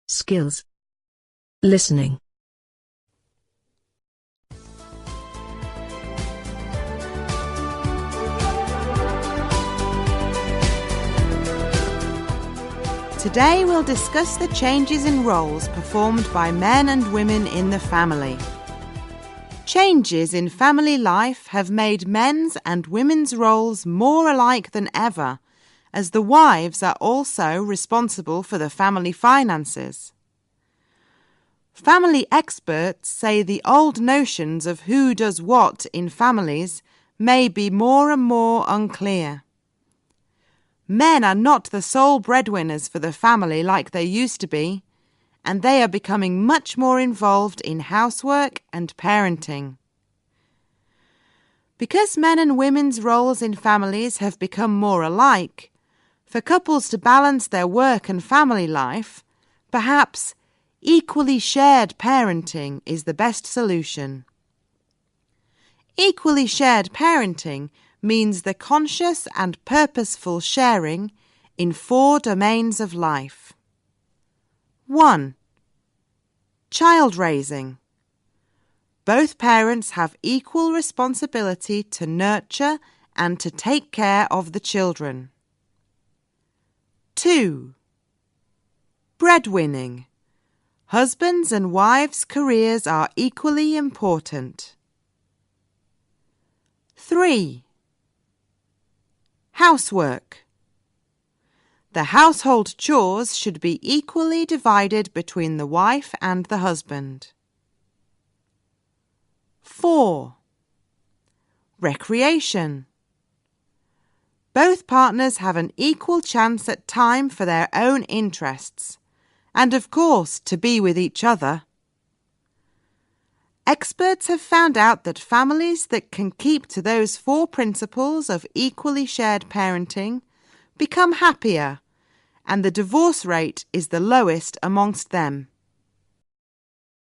Skills. Listening. Today we'll discuss the changes in roles performed by men and women in the family. Changes in family life have made men's and women's roles more alike than ever, as the wives are also responsible for the family finances. Family experts say the old notions of who does what in families may be more and more unclear. Men are not the sole breadwinners for the family like they used to be, and they are becoming much more involved in housework and parenting. Because men and women's roles in families have become more alike, for couples to balance their work and family life, perhaps equally shared parenting is the best solution. Equally shared parenting means the conscious and purposeful sharing in 4 domains of life. 1. Child raising. Both parents have equal responsibility to nurture and to take care of the children. 2. Breadwinning. Husbands' and wives' careers are equally important. 3. Housework. The household chores should be equally divided between the wife and the husband. 4. Recreation. Both partners have an equal chance at time for their own interests, and of course to be with each other. Experts have found out that families that can keep to those 4 principles of equally shared parenting become happier, and the divorce rate is the lowest amongst them.